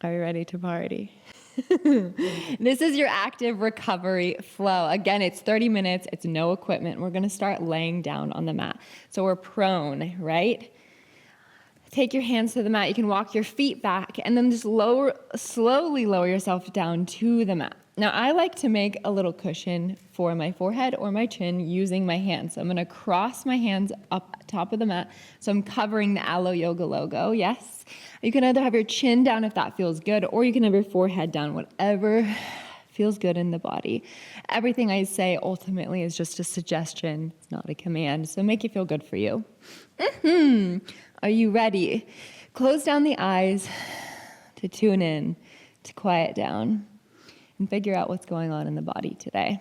Are you ready to party? This is your active recovery flow. Again, it's 30 minutes. It's no equipment. We're going to start laying down on the mat. So we're prone, right? Take your hands to the mat. You can walk your feet back and then just slowly lower yourself down to the mat. Now, I like to make a little cushion for my forehead or my chin using my hands. So I'm going to cross my hands up top of the mat. So I'm covering the Aloe Yoga logo. Yes. You can either have your chin down if that feels good, or you can have your forehead down, whatever feels good in the body. Everything I say ultimately is just a suggestion. It's not a command. So make it feel good for you. Are you ready? Close down the eyes to tune in, to quiet down, and figure out what's going on in the body today.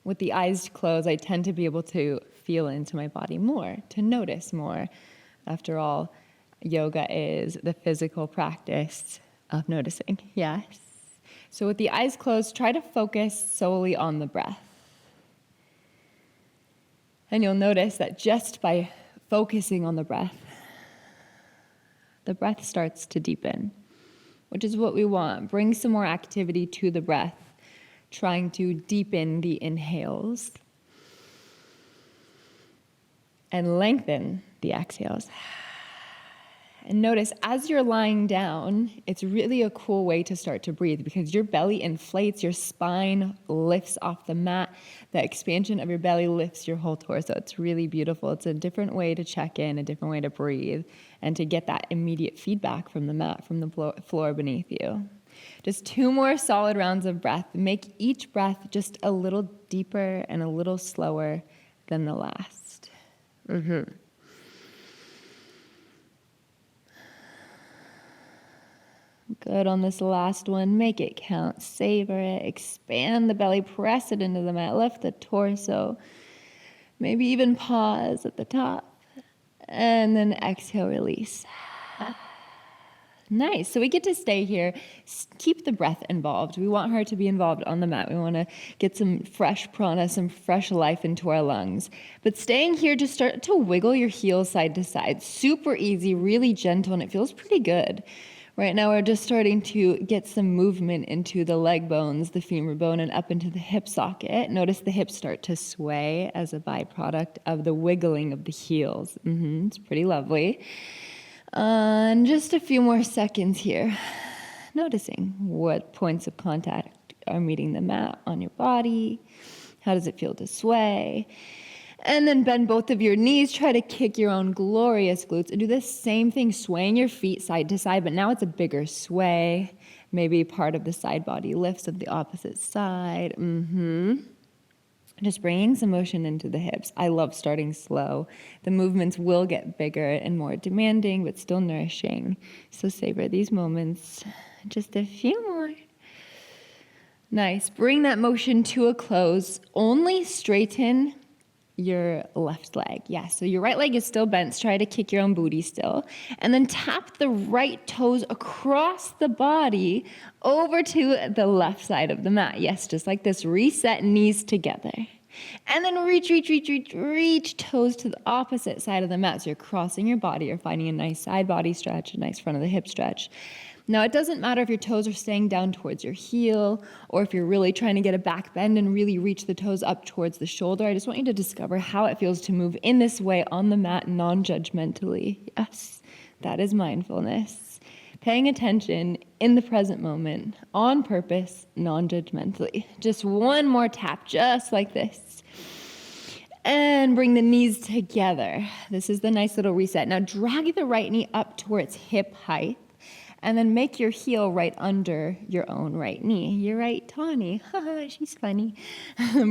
With the eyes closed, I tend to be able to feel into my body more, to notice more. After all, yoga is the physical practice of noticing. Yes. So with the eyes closed, try to focus solely on the breath. And you'll notice that just by focusing on the breath starts to deepen, which is what we want. Bring some more activity to the breath, trying to deepen the inhales and lengthen the exhales. And notice as you're lying down, it's really a cool way to start to breathe because your belly inflates, your spine lifts off the mat. The expansion of your belly lifts your whole torso. It's really beautiful. It's a different way to check in, a different way to breathe, and to get that immediate feedback from the mat, from the floor beneath you. Just 2 more solid rounds of breath. Make each breath just a little deeper and a little slower than the last. Good on this last one. Make it count. Savor it. Expand the belly. Press it into the mat. Lift the torso. Maybe even pause at the top. And then exhale, release. Nice. So we get to stay here. Keep the breath involved. We want her to be involved on the mat. We want to get some fresh prana, some fresh life into our lungs. But staying here, just start to wiggle your heels side to side. Super easy, really gentle, and it feels pretty good. Right now, we're just starting to get some movement into the leg bones, the femur bone, and up into the hip socket. Notice the hips start to sway as a byproduct of the wiggling of the heels. It's pretty lovely. And just a few more seconds here. Noticing what points of contact are meeting the mat on your body. How does it feel to sway? And then bend both of your knees. Try to kick your own glorious glutes. And do the same thing, swaying your feet side to side, but now it's a bigger sway. Maybe part of the side body lifts of the opposite side. Just bringing some motion into the hips. I love starting slow. The movements will get bigger and more demanding, but still nourishing. So savor these moments. Just a few more. Nice. Bring that motion to a close. Only straighten your left leg. Yeah, so your right leg is still bent. Try to kick your own booty still. And then tap the right toes across the body over to the left side of the mat. Yes, just like this. Reset knees together. And then reach toes to the opposite side of the mat. So you're crossing your body. You're finding a nice side body stretch, a nice front of the hip stretch. Now, it doesn't matter if your toes are staying down towards your heel or if you're really trying to get a back bend and really reach the toes up towards the shoulder. I just want you to discover how it feels to move in this way on the mat non-judgmentally. Yes, that is mindfulness. Paying attention in the present moment, on purpose, non-judgmentally. Just one more tap, just like this. And bring the knees together. This is the nice little reset. Now, drag the right knee up towards hip height. And then make your heel right under your own right knee. You're right, Tawny. She's funny.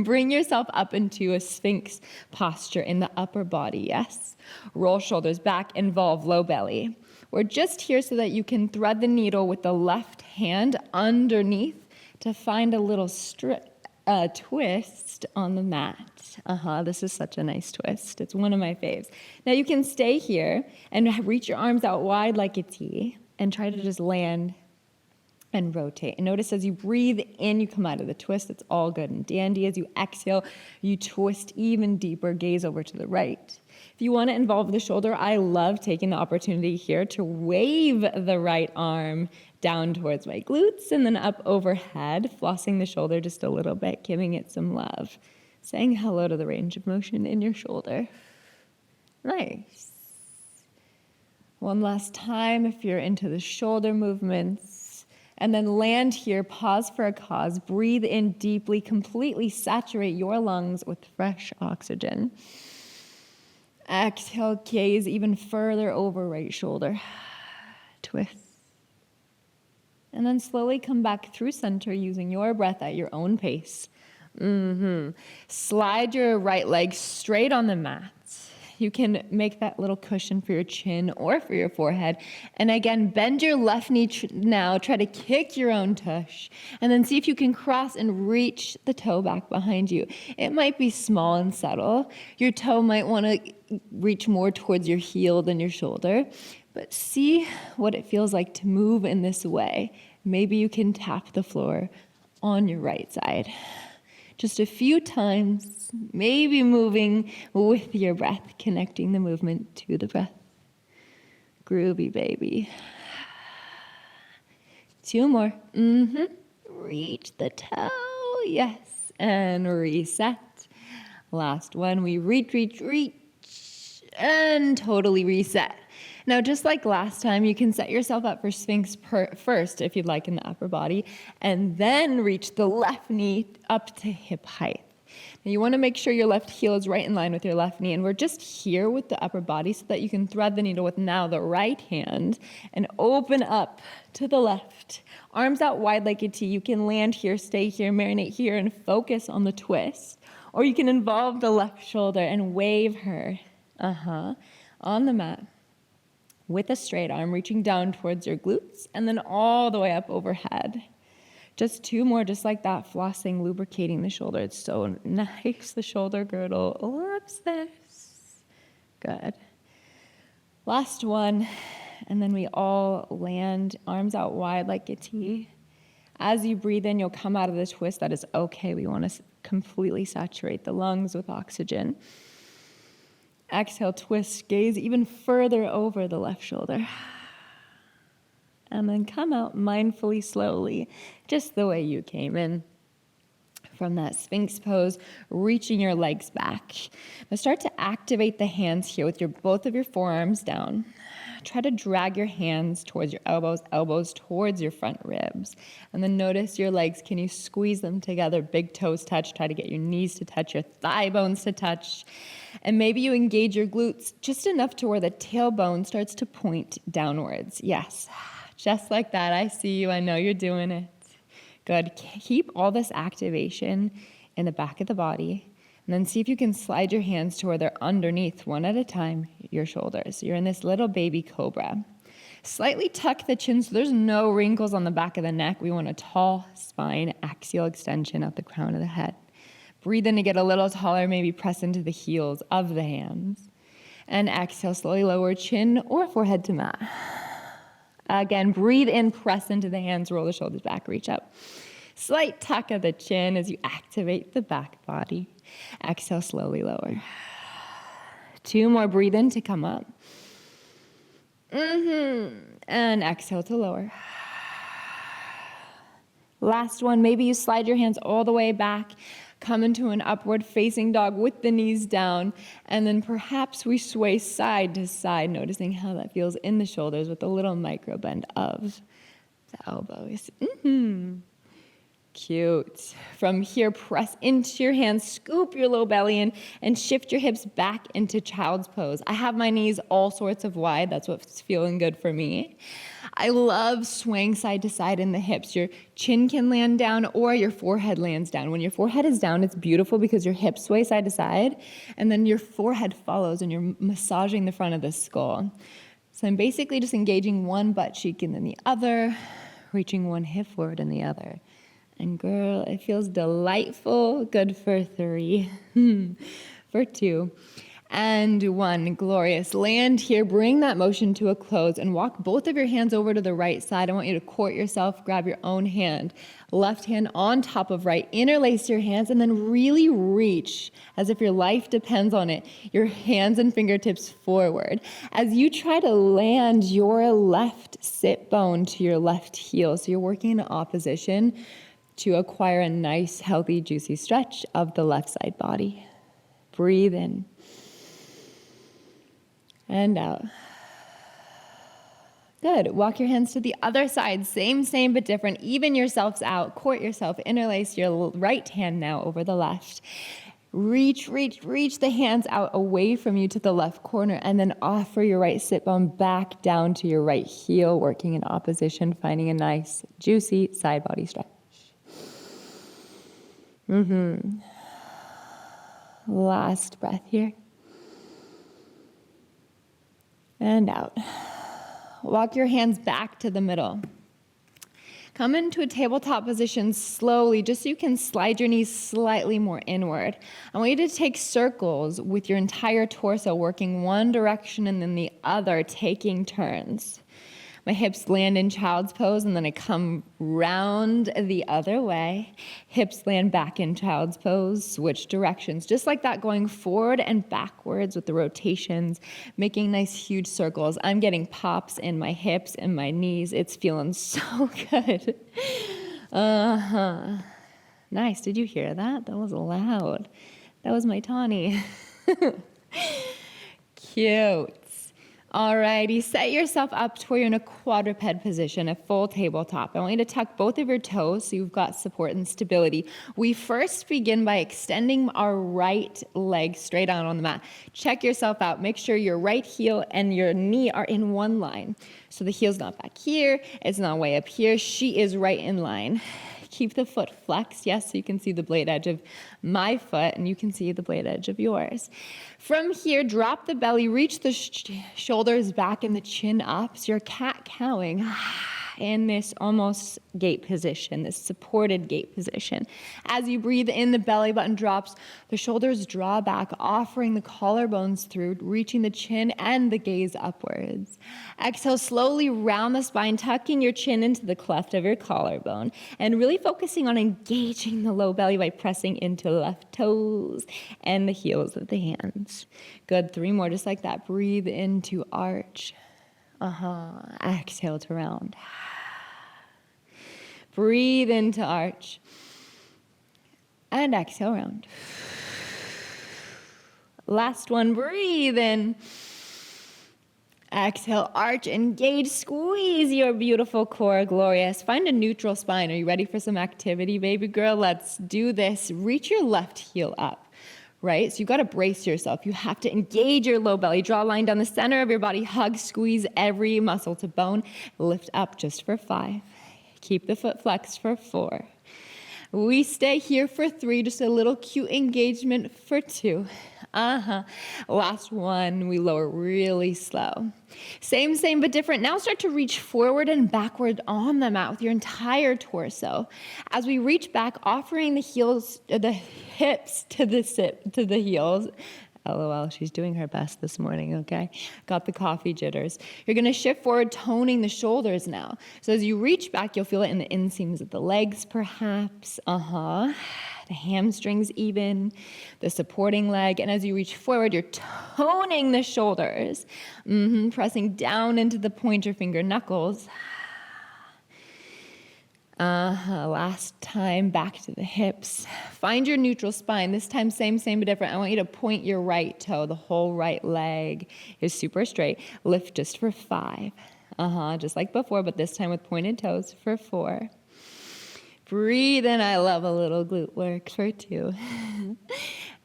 Bring yourself up into a sphinx posture in the upper body, yes? Roll shoulders back, involve low belly. We're just here so that you can thread the needle with the left hand underneath to find a little twist on the mat. This is such a nice twist. It's one of my faves. Now you can stay here and reach your arms out wide like a T. And try to just land and rotate. And notice as you breathe in, you come out of the twist. It's all good and dandy. As you exhale, you twist even deeper, gaze over to the right. If you want to involve the shoulder, I love taking the opportunity here to wave the right arm down towards my glutes and then up overhead, flossing the shoulder just a little bit, giving it some love, saying hello to the range of motion in your shoulder. Nice. One last time if you're into the shoulder movements. And then land here, pause for a cause, breathe in deeply, completely saturate your lungs with fresh oxygen. Exhale, gaze even further over right shoulder. Twist. And then slowly come back through center using your breath at your own pace. Slide your right leg straight on the mat. You can make that little cushion for your chin or for your forehead. And again, bend your left knee now. Try to kick your own tush. And then see if you can cross and reach the toe back behind you. It might be small and subtle. Your toe might want to reach more towards your heel than your shoulder. But see what it feels like to move in this way. Maybe you can tap the floor on your right side. Just a few times, maybe moving with your breath, connecting the movement to the breath. Groovy, baby. 2 more. Reach the toe. Yes. And reset. Last one. We reach, and totally reset. Now, just like last time, you can set yourself up for Sphinx first, if you'd like, in the upper body, and then reach the left knee up to hip height. Now, you want to make sure your left heel is right in line with your left knee, and we're just here with the upper body so that you can thread the needle with now the right hand and open up to the left. Arms out wide like a T. You can land here, stay here, marinate here, and focus on the twist. Or you can involve the left shoulder and wave her on the mat. With a straight arm, reaching down towards your glutes, and then all the way up overhead. Just 2 more, just like that, flossing, lubricating the shoulder. It's so nice, the shoulder girdle loves this. Good. Last one, and then we all land, arms out wide like a T. As you breathe in, you'll come out of the twist. That is okay. We want to completely saturate the lungs with oxygen. Exhale, twist, gaze even further over the left shoulder. And then come out mindfully, slowly, just the way you came in. From that Sphinx pose, reaching your legs back. Now start to activate the hands here with both of your forearms down. Try to drag your hands towards your elbows towards your front ribs. And then notice your legs. Can you squeeze them together? Big toes touch. Try to get your knees to touch, your thigh bones to touch. And maybe you engage your glutes just enough to where the tailbone starts to point downwards. Yes, just like that. I see you. I know you're doing it. Good. Keep all this activation in the back of the body. And then see if you can slide your hands to where they're underneath, one at a time, your shoulders. You're in this little baby cobra. Slightly tuck the chin so there's no wrinkles on the back of the neck. We want a tall spine, axial extension at the crown of the head. Breathe in to get a little taller, maybe press into the heels of the hands. And exhale, slowly lower chin or forehead to mat. Again, breathe in, press into the hands, roll the shoulders back, reach up. Slight tuck of the chin as you activate the back body. Exhale, slowly lower. 2 more, breathe in to come up. And exhale to lower. Last one, maybe you slide your hands all the way back, come into an upward facing dog with the knees down, and then perhaps we sway side to side, noticing how that feels in the shoulders with a little micro bend of the elbows. Cute. From here, press into your hands, scoop your low belly in, and shift your hips back into child's pose. I have my knees all sorts of wide. That's what's feeling good for me. I love swaying side to side in the hips. Your chin can land down or your forehead lands down. When your forehead is down, it's beautiful because your hips sway side to side, and then your forehead follows and you're massaging the front of the skull. So I'm basically just engaging one butt cheek and then the other, reaching one hip forward and the other. And girl, it feels delightful. Good for 3. For 2. And one. Glorious. Land here. Bring that motion to a close and walk both of your hands over to the right side. I want you to court yourself. Grab your own hand. Left hand on top of right. Interlace your hands and then really reach as if your life depends on it. Your hands and fingertips forward. As you try to land your left sit bone to your left heel. So you're working in opposition to acquire a nice, healthy, juicy stretch of the left side body. Breathe in. And out. Good. Walk your hands to the other side. Same, but different. Even yourselves out. Court yourself. Interlace your right hand now over the left. Reach the hands out away from you to the left corner, and then offer your right sit bone back down to your right heel, working in opposition, finding a nice, juicy side body stretch. Last breath here. And out. Walk your hands back to the middle. Come into a tabletop position slowly, just so you can slide your knees slightly more inward. I want you to take circles with your entire torso, working one direction and then the other, taking turns. My hips land in child's pose, and then I come round the other way. Hips land back in child's pose, switch directions. Just like that, going forward and backwards with the rotations, making nice huge circles. I'm getting pops in my hips and my knees. It's feeling so good. Nice. Did you hear that? That was loud. That was my Tawny. Cute. Alrighty, set yourself up to where you're in a quadruped position, a full tabletop. I want you to tuck both of your toes so you've got support and stability. We first begin by extending our right leg straight out on the mat. Check yourself out. Make sure your right heel and your knee are in one line. So the heel's not back here, it's not way up here. She is right in line. Keep the foot flexed, yes, so you can see the blade edge of my foot and you can see the blade edge of yours. From here, drop the belly, reach the shoulders back and the chin up. So you're cat-cowing in this almost gate position, this supported gate position. As you breathe in, the belly button drops, the shoulders draw back, offering the collarbones through, reaching the chin and the gaze upwards. Exhale, slowly round the spine, tucking your chin into the cleft of your collarbone, and really focusing on engaging the low belly by pressing into left toes and the heels of the hands. Good, 3 more, just like that. Breathe into arch. Exhale to round. Breathe into arch. And exhale, round. Last one, breathe in. Exhale, arch, engage, squeeze your beautiful core, glorious. Find a neutral spine. Are you ready for some activity, baby girl? Let's do this. Reach your left heel up. Right? So you've got to brace yourself. You have to engage your low belly. Draw a line down the center of your body. Hug, squeeze every muscle to bone. Lift up just for 5. Keep the foot flexed for 4. We stay here for 3. Just a little cute engagement for 2. Last one, we lower really slow. Same, but different. Now start to reach forward and backward on the mat with your entire torso. As we reach back, offering the hips to the heels. LOL, she's doing her best this morning, okay? Got the coffee jitters. You're gonna shift forward, toning the shoulders now. So as you reach back, you'll feel it in the inseams of the legs, perhaps. The hamstrings even, the supporting leg. And as you reach forward, you're toning the shoulders. Pressing down into the pointer finger knuckles. Last time, back to the hips. Find your neutral spine. This time, same, but different. I want you to point your right toe. The whole right leg is super straight. Lift just for 5. Just like before, but this time with pointed toes for 4. Breathe in. I love a little glute work for 2.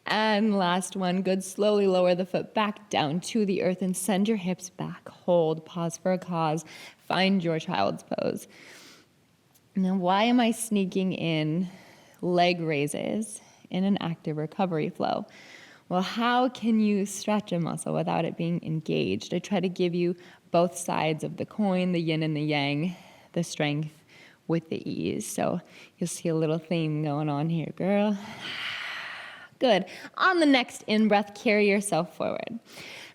And last one. Good. Slowly lower the foot back down to the earth and send your hips back. Hold. Pause for a cause. Find your child's pose. Now, why am I sneaking in leg raises in an active recovery flow? Well, how can you stretch a muscle without it being engaged? I try to give you both sides of the coin, the yin and the yang, the strength with the ease. So you'll see a little theme going on here, girl. Good. On the next in-breath, carry yourself forward.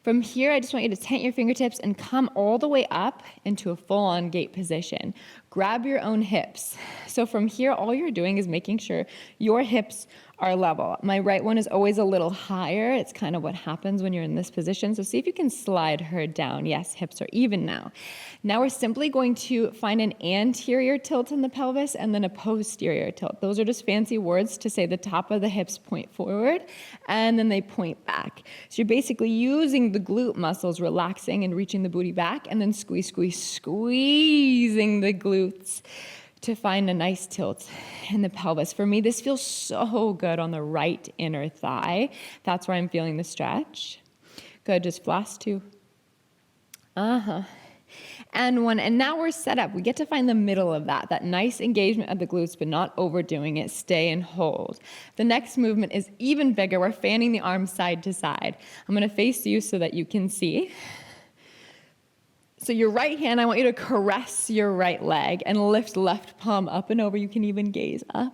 From here, I just want you to tent your fingertips and come all the way up into a full-on gate position. Grab your own hips. So from here, all you're doing is making sure your hips are level. My right one is always a little higher. It's kind of what happens when you're in this position. So see if you can slide her down. Yes, hips are even now. Now we're simply going to find an anterior tilt in the pelvis and then a posterior tilt. Those are just fancy words to say the top of the hips point forward and then they point back. So you're basically using the glute muscles, relaxing and reaching the booty back, and then squeezing the glutes to find a nice tilt in the pelvis. For me, this feels so good on the right inner thigh. That's where I'm feeling the stretch. Good, just floss 2. And 1, and now we're set up. We get to find the middle of that nice engagement of the glutes, but not overdoing it. Stay and hold. The next movement is even bigger. We're fanning the arms side to side. I'm gonna face you so that you can see. So your right hand, I want you to caress your right leg and lift left palm up and over. You can even gaze up.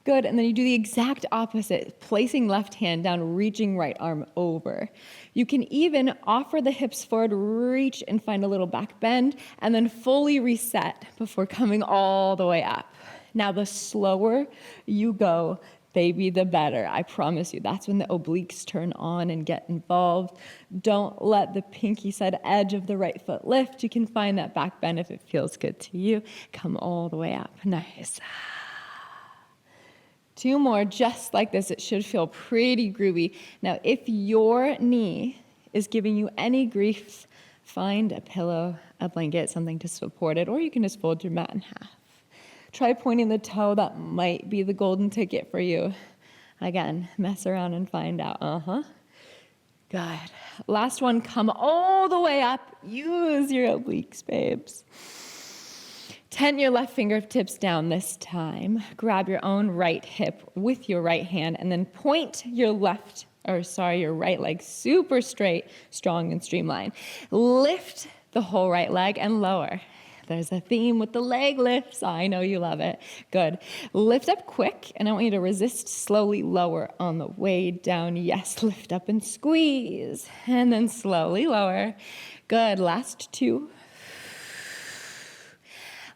Good, and then you do the exact opposite, placing left hand down, reaching right arm over. You can even offer the hips forward, reach and find a little back bend, and then fully reset before coming all the way up. Now the slower you go, baby, the better. I promise you. That's when the obliques turn on and get involved. Don't let the pinky side edge of the right foot lift. You can find that back bend if it feels good to you. Come all the way up. Nice. 2 more, just like this. It should feel pretty groovy. Now, if your knee is giving you any grief, find a pillow, a blanket, something to support it, or you can just fold your mat in half. Try pointing the toe. That might be the golden ticket for you. Again, mess around and find out. Good. Last one, come all the way up. Use your obliques, babes. Tent your left fingertips down this time. Grab your own right hip with your right hand and then point your your right leg super straight, strong and streamlined. Lift the whole right leg and lower. There's a theme with the leg lifts. I know you love it. Good. Lift up quick, and I want you to resist slowly lower on the way down. Yes, lift up and squeeze, and then slowly lower. Good. Last 2.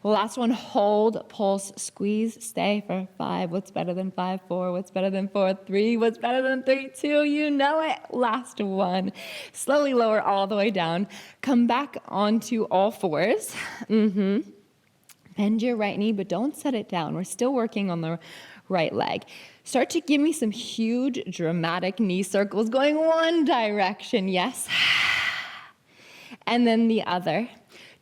Last one, hold, pulse, squeeze, stay for 5. What's better than 5? 4. What's better than 4? 3. What's better than 3? 2. You know it. Last one. Slowly lower all the way down. Come back onto all 4s. Bend your right knee, but don't set it down. We're still working on the right leg. Start to give me some huge, dramatic knee circles going one direction. Yes. And then the other.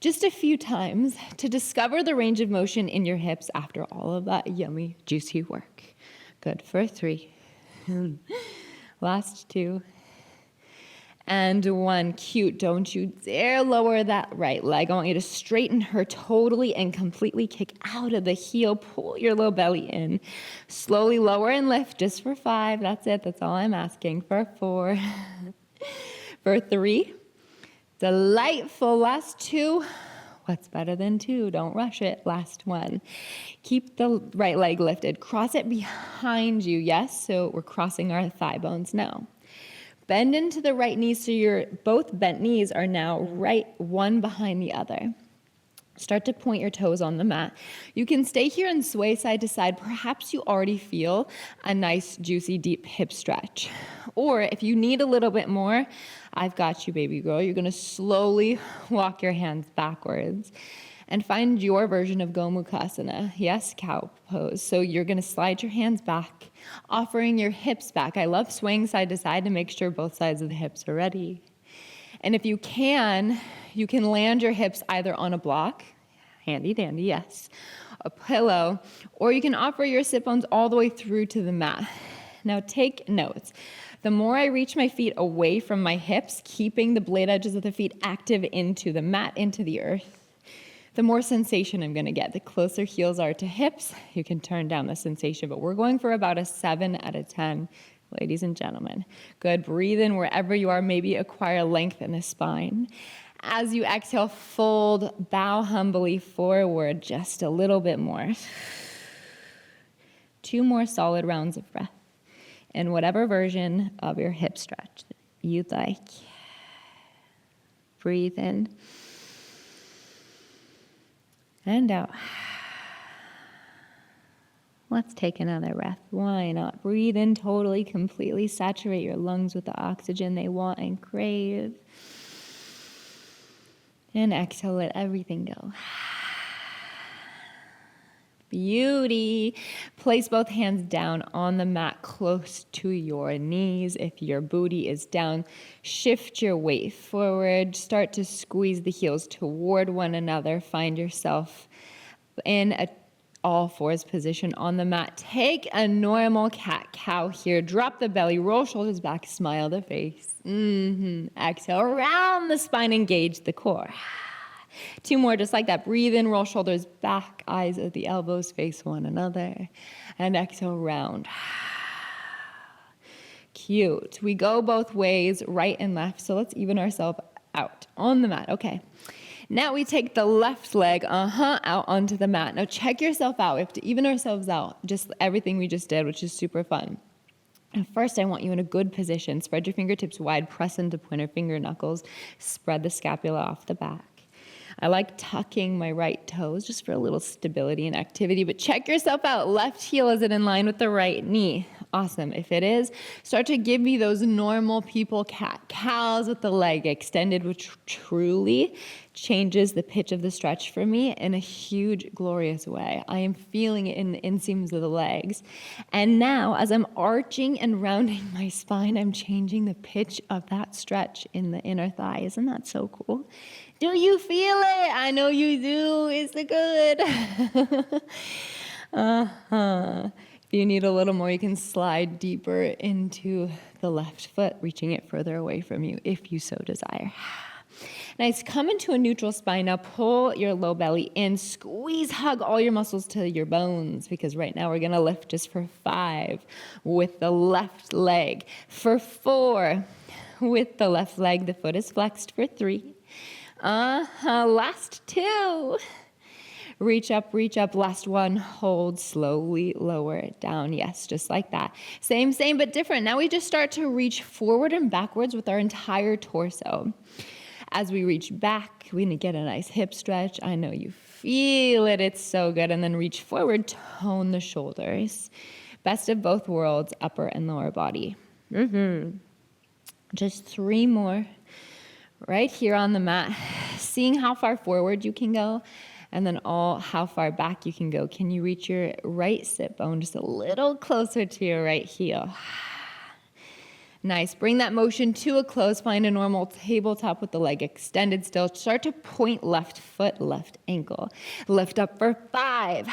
Just a few times to discover the range of motion in your hips after all of that yummy, juicy work. Good for 3. Last 2. And 1. Cute. Don't you dare lower that right leg. I want you to straighten her totally and completely. Kick out of the heel. Pull your low belly in. Slowly lower and lift just for 5. That's it. That's all I'm asking. For 4. For 3. Delightful. Last 2. What's better than 2? Don't rush it. Last 1. Keep the right leg lifted. Cross it behind you. Yes, so we're crossing our thigh bones now. Bend into the right knee so your both bent knees are now right one behind the other. Start to point your toes on the mat. You can stay here and sway side to side. Perhaps you already feel a nice, juicy, deep hip stretch. Or if you need a little bit more, I've got you, baby girl. You're going to slowly walk your hands backwards and find your version of Gomukhasana. Yes, cow pose. So you're going to slide your hands back, offering your hips back. I love swaying side to side to make sure both sides of the hips are ready. And if you can land your hips either on a block, handy dandy, yes, a pillow, or you can offer your sit bones all the way through to the mat. Now take notes. The more I reach my feet away from my hips, keeping the blade edges of the feet active into the mat, into the earth, the more sensation I'm going to get. The closer heels are to hips, you can turn down the sensation, but we're going for about a 7 out of 10. Ladies and gentlemen, good. Breathe in wherever you are. Maybe acquire length in the spine. As you exhale, fold, bow humbly forward just a little bit more. 2 more solid rounds of breath. in whatever version of your hip stretch you'd like. Breathe in and out. Let's take another breath. Why not? Breathe in totally, completely. Saturate your lungs with the oxygen they want and crave. And exhale, let everything go. Beauty. Place both hands down on the mat close to your knees. If your booty is down, shift your weight forward. Start to squeeze the heels toward one another. Find yourself in a all fours position on the mat. Take a normal cat-cow here. Drop the belly, roll shoulders back, smile the face. Exhale, round the spine, engage the core. 2 more just like that. Breathe in, roll shoulders back, eyes at the elbows, face one another. And exhale, round. Cute. We go both ways, right and left. So let's even ourselves out on the mat. Okay. Now we take the left leg, out onto the mat. Now check yourself out. We have to even ourselves out. Just everything we just did, which is super fun. And first, I want you in a good position. Spread your fingertips wide, press into pointer finger knuckles. Spread the scapula off the back. I like tucking my right toes just for a little stability and activity, but check yourself out. Left heel, is it in line with the right knee? Awesome. If it is, start to give me those normal people cat-cows with the leg extended, which truly changes the pitch of the stretch for me in a huge, glorious way. I am feeling it in the inseams of the legs. And now, as I'm arching and rounding my spine, I'm changing the pitch of that stretch in the inner thigh. Isn't that so cool? Do you feel it? I know you do. Is it good? If you need a little more, you can slide deeper into the left foot, reaching it further away from you if you so desire. Nice. Come into a neutral spine. Now pull your low belly in. Squeeze, hug all your muscles to your bones, because right now we're going to lift just for 5 with the left leg. For 4 with the left leg. The foot is flexed for 3. Last 2. Reach up, last 1, hold, slowly lower it down. Yes, just like that. Same, but different. Now we just start to reach forward and backwards with our entire torso. As we reach back, we're gonna get a nice hip stretch. I know you feel it, it's so good. And then reach forward, tone the shoulders. Best of both worlds, upper and lower body. Just 3 more. Right here on the mat, seeing how far forward you can go, and then how far back you can go. Can you reach your right sit bone just a little closer to your right heel? Nice. Bring that motion to a close. Find a normal tabletop with the leg extended still. Start to point left foot, left ankle. Lift up for 5.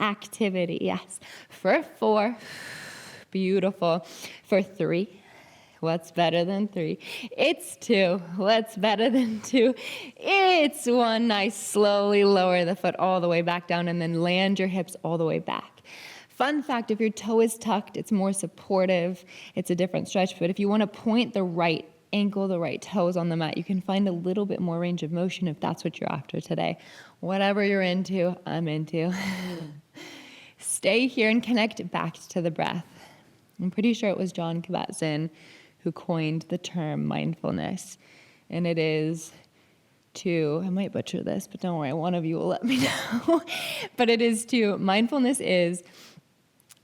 Activity, yes. For 4. Beautiful. For 3. What's better than 3? It's 2. What's better than 2? It's 1. Nice. Slowly lower the foot all the way back down and then land your hips all the way back. Fun fact, if your toe is tucked, it's more supportive. It's a different stretch. But if you want to point the right ankle, the right toes on the mat, you can find a little bit more range of motion if that's what you're after today. Whatever you're into, I'm into. Stay here and connect back to the breath. I'm pretty sure it was Jon Kabat-Zinn who coined the term mindfulness. And it is I might butcher this, but don't worry, one of you will let me know. But mindfulness is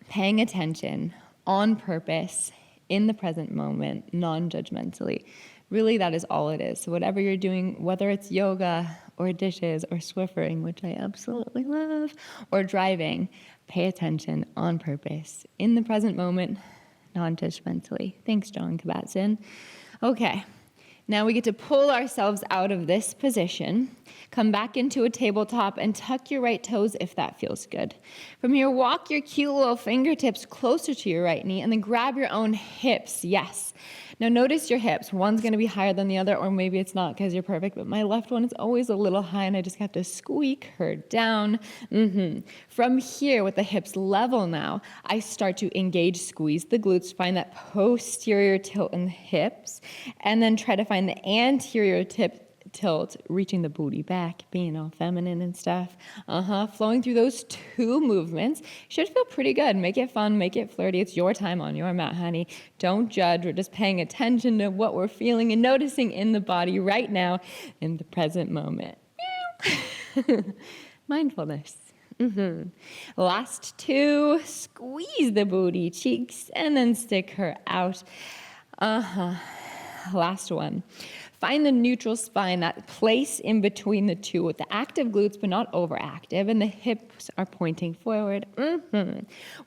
paying attention on purpose, in the present moment, non-judgmentally. Really, that is all it is. So whatever you're doing, whether it's yoga or dishes or Swiffering, which I absolutely love, or driving, pay attention on purpose, in the present moment, non-judgmentally. Thanks, Jon Kabat-Zinn. Okay, now we get to pull ourselves out of this position, come back into a tabletop, and tuck your right toes if that feels good. From here, walk your cute little fingertips closer to your right knee, and then grab your own hips. Yes. Now notice your hips. One's going to be higher than the other, or maybe it's not because you're perfect, but my left one is always a little high, and I just have to squeak her down. From here, with the hips level now, I start to engage, squeeze the glutes, find that posterior tilt in the hips, and then try to find the anterior tilt, reaching the booty back, being all feminine and stuff. Flowing through those two movements should feel pretty good. Make it fun, make it flirty. It's your time on your mat, honey. Don't judge. We're just paying attention to what we're feeling and noticing in the body right now in the present moment. Mindfulness. Last two, squeeze the booty cheeks and then stick her out. Last one. Find the neutral spine, that place in between the two with the active glutes but not overactive, and the hips are pointing forward.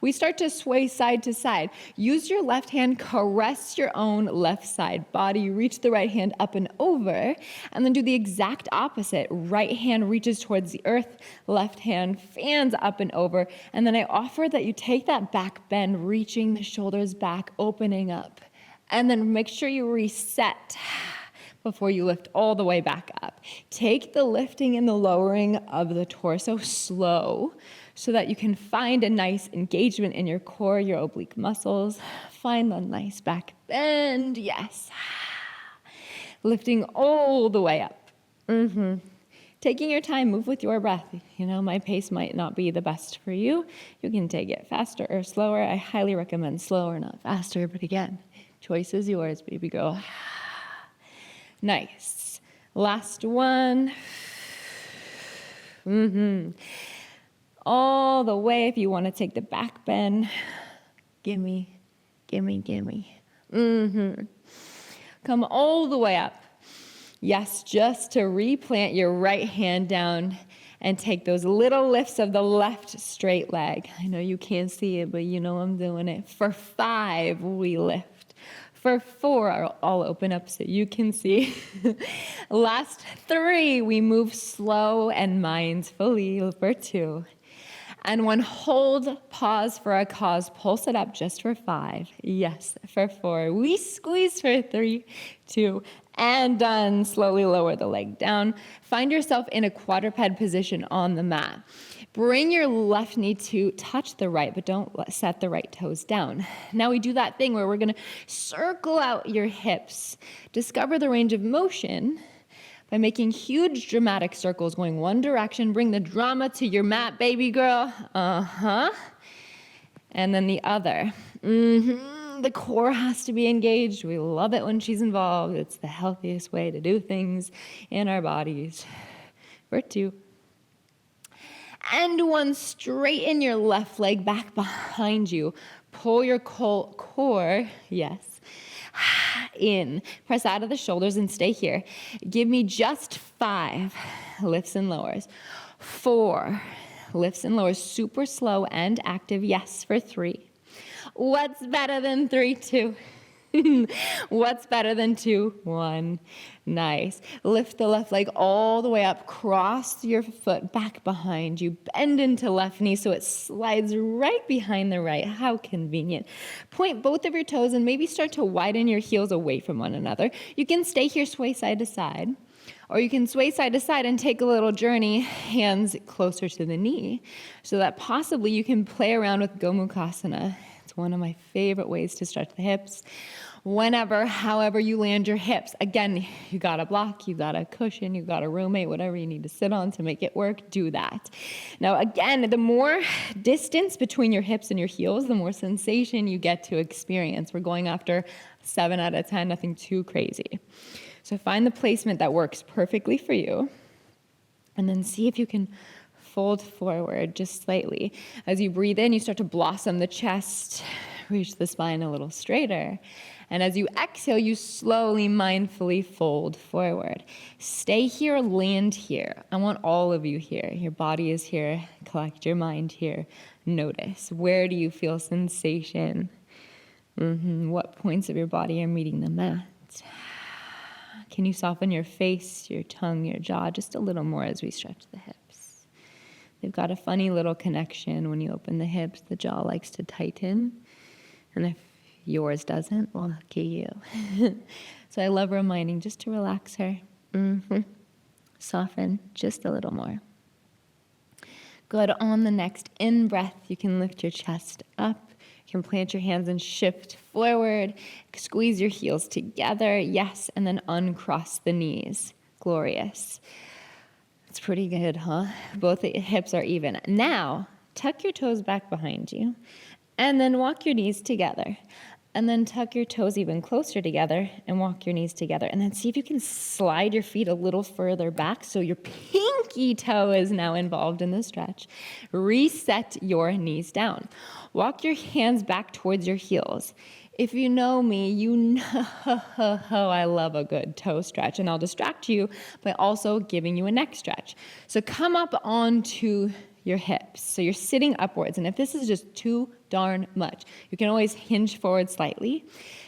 We start to sway side to side. Use your left hand, caress your own left side body. Reach the right hand up and over, and then do the exact opposite. Right hand reaches towards the earth, left hand fans up and over, and then I offer that you take that back bend, reaching the shoulders back, opening up, and then make sure you reset before you lift all the way back up. Take the lifting and the lowering of the torso slow so that you can find a nice engagement in your core, your oblique muscles. Find the nice back bend, yes. Lifting all the way up. Taking your time, move with your breath. You know, my pace might not be the best for you. You can take it faster or slower. I highly recommend slower, not faster, but again, choice is yours, baby girl. Nice. Last one. All the way, if you want to take the back bend. Gimme. Come all the way up. Yes, just to replant your right hand down and take those little lifts of the left straight leg. I know you can't see it, but you know I'm doing it. For 5, we lift. For 4, I'll open up so you can see. Last 3, we move slow and mindfully. For 2. And 1, hold, pause for a cause, pulse it up just for 5. Yes, for 4. We squeeze for 3, 2, and done. Slowly lower the leg down. Find yourself in a quadruped position on the mat. Bring your left knee to touch the right, but don't set the right toes down. Now we do that thing where we're going to circle out your hips. Discover the range of motion by making huge dramatic circles going one direction. Bring the drama to your mat, baby girl. And then the other. The core has to be engaged. We love it when she's involved. It's the healthiest way to do things in our bodies. For 2. And 1, straighten your left leg back behind you. Pull your core, yes, in. Press out of the shoulders and stay here. Give me just 5 lifts and lowers. 4 lifts and lowers, super slow and active. Yes, for 3. What's better than 3, 2? What's better than 2, 1? Nice. Lift the left leg all the way up. Cross your foot back behind you. Bend into left knee so it slides right behind the right. How convenient. Point both of your toes and maybe start to widen your heels away from one another. You can stay here, sway side to side. Or you can sway side to side and take a little journey, hands closer to the knee, so that possibly you can play around with Gomukhasana. It's one of my favorite ways to stretch the hips. Whenever, however you land your hips. Again, you got a block, you got a cushion, you got a roommate, whatever you need to sit on to make it work, do that. Now, again, the more distance between your hips and your heels, the more sensation you get to experience. We're going after 7 out of 10, nothing too crazy. So find the placement that works perfectly for you, and then see if you can fold forward just slightly. As you breathe in, you start to blossom the chest, reach the spine a little straighter. And as you exhale, you slowly, mindfully fold forward. Stay here, land here. I want all of you here. Your body is here. Collect your mind here. Notice. Where do you feel sensation? What points of your body are meeting the mat? Can you soften your face, your tongue, your jaw just a little more as we stretch the hips? They've got a funny little connection. When you open the hips, the jaw likes to tighten. And if yours doesn't, well, lucky you. So I love reminding just to relax her. Soften just a little more. Good. On the next in-breath, you can lift your chest up. You can plant your hands and shift forward. Squeeze your heels together. Yes, and then uncross the knees. Glorious. It's pretty good, huh? Both the hips are even. Now, tuck your toes back behind you, and then walk your knees together. And then tuck your toes even closer together and walk your knees together. And then see if you can slide your feet a little further back so your pinky toe is now involved in the stretch. Reset your knees down. Walk your hands back towards your heels. If you know me, you know I love a good toe stretch. And I'll distract you by also giving you a neck stretch. So come up onto your hips. So you're sitting upwards. And if this is just too darn much, you can always hinge forward slightly.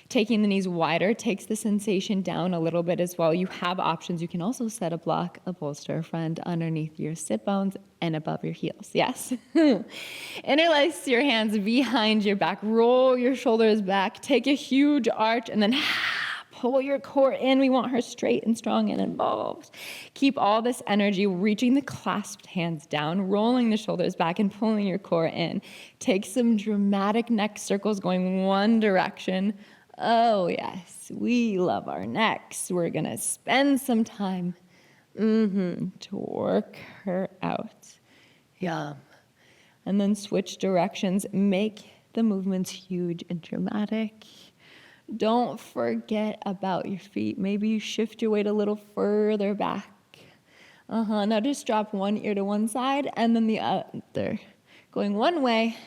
Taking the knees wider takes the sensation down a little bit as well. You have options. You can also set a block, a bolster, a friend underneath your sit bones and above your heels. Yes. Interlace your hands behind your back. Roll your shoulders back. Take a huge arch and then pull your core in. We want her straight and strong and involved. Keep all this energy reaching the clasped hands down, rolling the shoulders back and pulling your core in. Take some dramatic neck circles going one direction. Oh yes, we love our necks. We're going to spend some time to work her out. Yum. And then switch directions. Make the movements huge and dramatic. Don't forget about your feet. Maybe you shift your weight a little further back. Now just drop one ear to one side and then the other. Going one way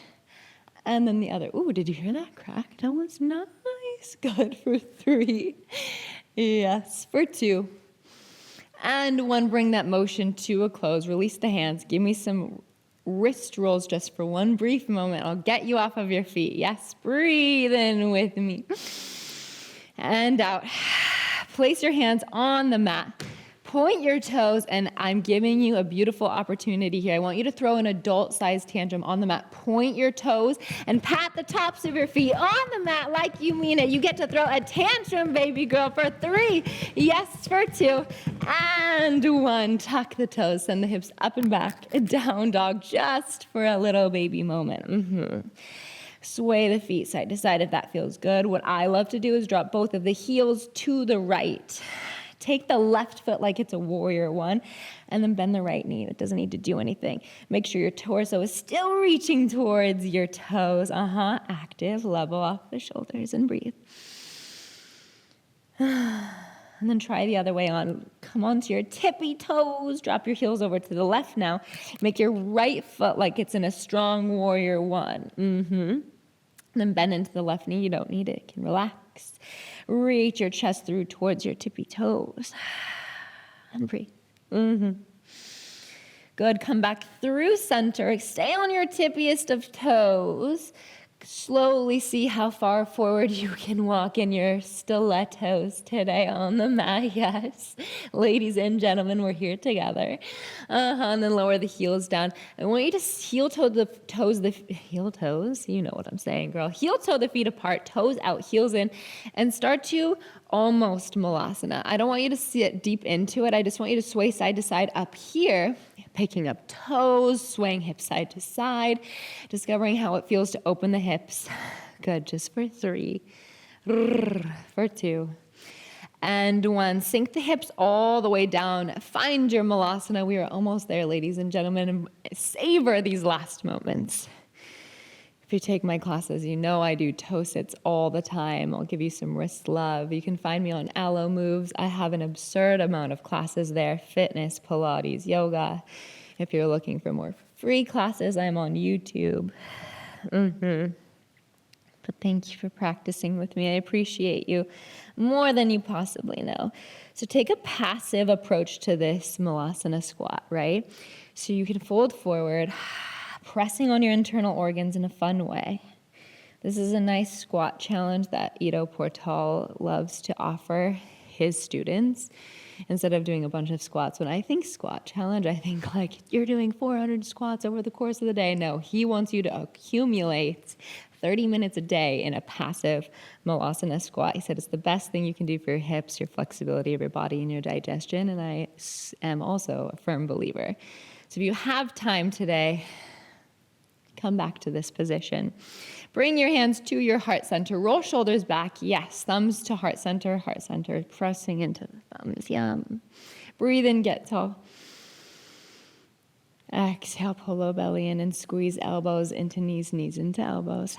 and then the other. Ooh, did you hear that crack? That was nice. Good for 3. Yes, for 2. And 1, bring that motion to a close. Release the hands. Give me some wrist rolls just for one brief moment. I'll get you off of your feet. Yes, breathe in with me. And out. Place your hands on the mat. Point your toes, and I'm giving you a beautiful opportunity here. I want you to throw an adult-sized tantrum on the mat. Point your toes and pat the tops of your feet on the mat like you mean it. You get to throw a tantrum, baby girl, for 3. Yes, for 2. And 1. Tuck the toes. Send the hips up and back. Down dog just for a little baby moment. Sway the feet side to side if that feels good. What I love to do is drop both of the heels to the right. Take the left foot like it's a warrior 1, and then bend the right knee. It doesn't need to do anything. Make sure your torso is still reaching towards your toes. Active. Level off the shoulders and breathe. And then try the other way on. Come onto your tippy toes. Drop your heels over to the left now. Make your right foot like it's in a strong warrior 1. And then bend into the left knee. You don't need it. You can relax. Reach your chest through towards your tippy toes. And breathe. Good. Come back through center. Stay on your tippiest of toes. Slowly see how far forward you can walk in your stilettos today on the mat. Yes. Ladies and gentlemen, we're here together. And then lower the heels down. I want you to heel toe the toes. You know what I'm saying, girl. Heel toe the feet apart, toes out, heels in, and start to almost malasana. I don't want you to sit deep into it. I just want you to sway side to side up here, picking up toes, swaying hips side to side, discovering how it feels to open the hips. Good, just for 3, for 2, and 1. Sink the hips all the way down. Find your malasana. We are almost there, ladies and gentlemen, and savor these last moments. If you take my classes, you know I do toe sits all the time. I'll give you some wrist love. You can find me on Aloe Moves. I have an absurd amount of classes there. Fitness, Pilates, yoga. If you're looking for more free classes, I'm on YouTube. But thank you for practicing with me. I appreciate you more than you possibly know. So take a passive approach to this malasana squat, right? So you can fold forward, pressing on your internal organs in a fun way. This is a nice squat challenge that Ido Portal loves to offer his students. Instead of doing a bunch of squats, when I think squat challenge, I think like you're doing 400 squats over the course of the day. No, he wants you to accumulate 30 minutes a day in a passive malasana squat. He said it's the best thing you can do for your hips, your flexibility of your body, and your digestion. And I am also a firm believer. So if you have time today, come back to this position. Bring your hands to your heart center. Roll shoulders back. Yes, thumbs to heart center, pressing into the thumbs. Yum. Breathe in, get tall. Exhale, pull low belly in and squeeze elbows into knees, knees into elbows.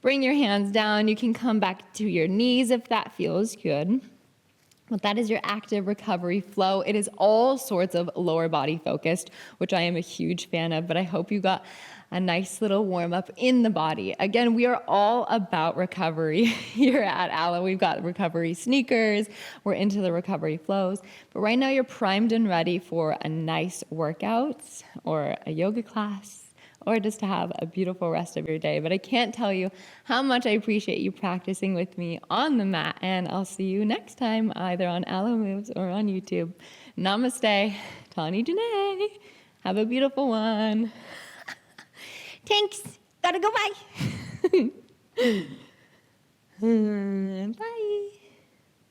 Bring your hands down. You can come back to your knees if that feels good. But that is your active recovery flow. It is all sorts of lower body focused, which I am a huge fan of, but I hope you got a nice little warm up in the body. Again, we are all about recovery here at Aloe. We've got recovery sneakers. We're into the recovery flows. But right now you're primed and ready for a nice workout or a yoga class, or just to have a beautiful rest of your day. But I can't tell you how much I appreciate you practicing with me on the mat, and I'll see you next time, either on Aloe Moves or on YouTube. Namaste, Tawny Janae. Have a beautiful one. Thanks. Gotta go, bye. Bye.